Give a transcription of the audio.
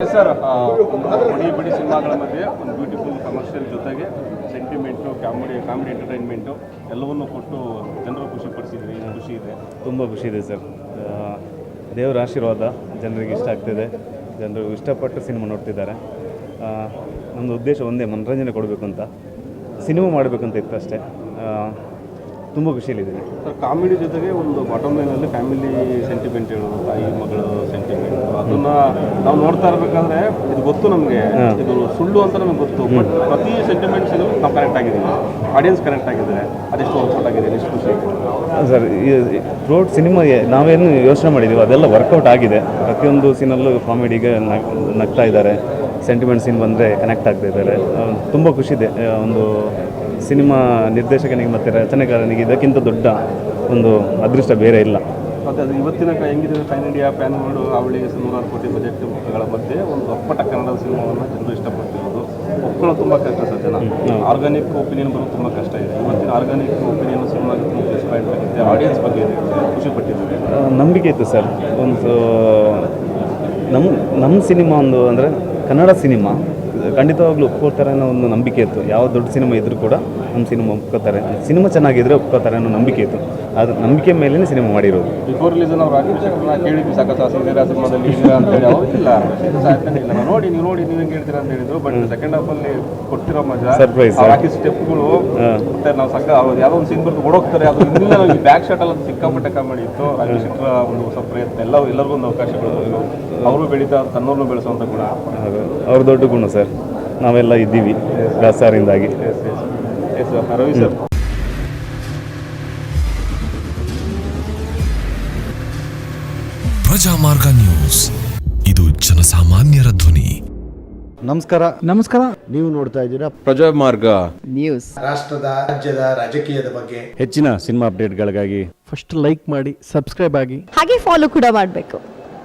Sir ಬಿಡಿ ಸಿನಿಮಾಗಳ ಮಧ್ಯೆ ಒಂದು ಬ್ಯೂಟಿಫುಲ್ ಕಮರ್ಷಿಯಲ್ ಜೊತೆಗೆ ಸೆಂಟಿಮೆಂಟು ಕಾಮಿಡಿ ಎಂಟರ್ಟೈನ್ಮೆಂಟು ಎಲ್ಲವನ್ನೂ ಕೊಟ್ಟು ಜನರು ಖುಷಿಪಡಿಸಿದ್ರಿ. ಖುಷಿ ಇದೆ, ತುಂಬ ಖುಷಿ ಇದೆ ಸರ್. ದೇವರ ಆಶೀರ್ವಾದ ಜನರಿಗೆ ಇಷ್ಟ ಆಗ್ತಿದೆ, ಜನರು ಇಷ್ಟಪಟ್ಟು ಸಿನಿಮಾ ನೋಡ್ತಿದ್ದಾರೆ. ನಮ್ಮದು ಉದ್ದೇಶ ಒಂದೇ, ಮನೋರಂಜನೆ ಕೊಡಬೇಕು ಅಂತ, ಸಿನಿಮಾ ಮಾಡಬೇಕಂತ ಇತ್ತು ಅಷ್ಟೇ. ತುಂಬ ಖುಷಿಯಲ್ಲಿದ್ದೀನಿ ಸರ್. ಕಾಮಿಡಿ ಜೊತೆಗೆ ಒಂದು ಬಾಟಮ್ ಲೈನಲ್ಲಿ ಫ್ಯಾಮಿಲಿ ಸೆಂಟಿಮೆಂಟ್ ಹೇಳೋದು, ತಾಯಿ ಮಗಳು ಸೆಂಟಿಮೆಂಟ್, ಅದನ್ನು ನಾವು ನೋಡ್ತಾ ಇರಬೇಕಾದ್ರೆ ಇದು ಗೊತ್ತು ನಮಗೆ, ಇದು ಸುಳ್ಳು ಅಂತ ನಮಗೆ ಗೊತ್ತು. ಬಟ್ ಪ್ರತಿ ಸೆಂಟಿಮೆಂಟ್ಸಿಗೂ ನಾವು ಕನೆಕ್ಟ್ ಆಗಿದ್ದೀವಿ, ಆಡಿಯನ್ಸ್ ಕನೆಕ್ಟ್ ಆಗಿದ್ದಾರೆ. ಅದೆಷ್ಟು ವರ್ಕೌಟ್ ಆಗಿದೆ, ಎಷ್ಟು ಖುಷಿ ಸರ್. ಈ ಥ್ರೂಔಟ್ ಸಿನಿಮಾ ನಾವೇನು ಯೋಚನೆ ಮಾಡಿದ್ದೀವಿ ಅದೆಲ್ಲ ವರ್ಕೌಟ್ ಆಗಿದೆ. ಪ್ರತಿಯೊಂದು ಸೀನಲ್ಲೂ ಕಾಮಿಡಿಗೆ ನಗ್ತಾ ಇದ್ದಾರೆ, ಸೆಂಟಿಮೆಂಟ್ ಸೀನ್ ಬಂದರೆ ಕನೆಕ್ಟ್ ಆಗ್ತಾ ಇದ್ದಾರೆ. ತುಂಬ ಖುಷಿದೆ. ಒಂದು ಸಿನಿಮಾ ನಿರ್ದೇಶಕನಿಗೆ ಮತ್ತು ರಚನೆಕಾರನಿಗೆ ಇದಕ್ಕಿಂತ ದೊಡ್ಡ ಒಂದು ಅದೃಷ್ಟ ಬೇರೆ ಇಲ್ಲ. ಮತ್ತು ಅದು ಇವತ್ತಿನ ಹೆಂಗಿದೆ, ಪ್ಯಾನ್ ಇಂಡಿಯಾ, ಪ್ಯಾನ್ ವರ್ಲ್ಡ್, ಅವಳಿಗೆ 100 ಕೋಟಿ ಬಜೆಟ್ಗಳ ಮಧ್ಯೆ ಒಂದು ಅಪ್ಪಟ ಕನ್ನಡ ಸಿನಿಮಾವನ್ನು ಜನರು ಇಷ್ಟಪಡ್ತಿರೋದು ಒಪ್ಕೊಳ್ಳೋದು ತುಂಬ ಕಷ್ಟ ಸರ್. ಜನ ಆರ್ಗಾನಿಕ್ ಒಪಿನಿಯನ್ ಬರೋದು ತುಂಬ ಕಷ್ಟ ಇದೆ. ಇವತ್ತಿನ ಆರ್ಗಾನಿಕ್ ಒಪಿನಿಯನ್ ಸಿನಿಮಾಗೆ ತುಂಬ ಇನ್ಸ್ಪೈರ್ಡ್ ಆಗಿದೆ. ಆಡಿಯನ್ಸ್ ಬಗ್ಗೆ ಖುಷಿ ಪಟ್ಟಿದ್ದಾರೆ, ನಂಬಿಕೆ ಇತ್ತು ಸರ್. ಒಂದು ನಮ್ಮ ಸಿನಿಮಾ ಒಂದು ಅಂದರೆ ಕನ್ನಡ ಸಿನಿಮಾ ಖಂಡಿತವಾಗ್ಲೂ ಒಪ್ಕೋತಾರೆ ಅನ್ನೋ ಒಂದು ನಂಬಿಕೆ ಇತ್ತು. ಯಾವ ದೊಡ್ಡ ಸಿನಿಮಾ ಇದ್ದರೂ ಕೂಡ ನಮ್ಮ ಸಿನಿಮಾ ಒಪ್ಕೋತಾರೆ, ಸಿನಿಮಾ ಚೆನ್ನಾಗಿದ್ದರೆ ಒಪ್ಕೋತಾರೆ ಅನ್ನೋ ನಂಬಿಕೆ ಇತ್ತು. ಅದು ನಂಬಿಕೆ ಮೇಲೇ ಸಿನಿಮಾ ಮಾಡಿರೋದು. ಬಿಫೋರ್ ರಿಲೀಸ್ ನಾವು ಕೇಳಿದ್ವಿ, ಸಾಕಾ ಸಿನಿಮಾದಲ್ಲಿ ಅಂತೇಳಿ ಅವ್ರಿಗಿಲ್ಲ ಇಲ್ಲ, ನೋಡಿ ನೀವು ಹೆಂಗೆ ಹೇಳ್ತೀರಾ ಅಂತ ಹೇಳಿದ್ರು. ಬಟ್ ಸೆಕೆಂಡ್ ಹಾಫಲ್ಲಿ ಕೊಟ್ಟಿರೋ ಮಜಾ, ಸರ್ಪ್ರೈಸ್, ಹಾಕಿ ಸ್ಟೆಪ್ಗಳು ಮತ್ತೆ ನಾವು ಯಾವುದೋ ಒಂದು ಸೀನ್ ಬರ್ದು ಓಡೋಗ್ತಾರೆ. ಅದು ಇಲ್ಲ, ನಮಗೆ ಬ್ಯಾಕ್ ಶಾಟ್ ಅಲ್ಲಿ ಸಿಕ್ಕಾಪಟ್ಟೆ ಕಾಮಿಡಿ ಇತ್ತು. ರಾಕೇಶ್ ಶೆಟ್ಟರ ಒಂದು ಹೊಸ ಪ್ರಯತ್ನ, ಎಲ್ಲರಿಗೂ ಒಂದು ಅವಕಾಶಗಳು, ಅವರು ಬೆಳೀತಾ ತನ್ನೋರ್ನು ಬೆಳೆಸುವಂಥ ಗುಣ, ಅವ್ರ ದೊಡ್ಡ ಗುಣ ಸರ್. ನಾವೆಲ್ಲ ಇದ್ದೀವಿ ದಾಸಾರಿಂದಾಗಿ. ರವಿ ಸರ್, ಪ್ರಜಾಮಾರ್ಗ ನ್ಯೂಸ್, ಇದು ಜನಸಾಮಾನ್ಯರ ಧ್ವನಿ. ನಮಸ್ಕಾರ. ನೀವು ನೋಡ್ತಾ ಇದ್ದೀರಾ ಪ್ರಜಾಮಾರ್ಗ ನ್ಯೂಸ್. ರಾಷ್ಟ್ರದ, ರಾಜ್ಯದ, ರಾಜಕೀಯದ ಬಗ್ಗೆ ಹೆಚ್ಚಿನ ಸಿನಿಮಾ ಅಪ್ಡೇಟ್ಗಳಿಗಾಗಿ ಫಸ್ಟ್ ಲೈಕ್ ಮಾಡಿ, ಸಬ್ಸ್ಕ್ರೈಬ್ ಆಗಿ, ಹಾಗೆ ಫಾಲೋ ಕೂಡ ಮಾಡಬೇಕು.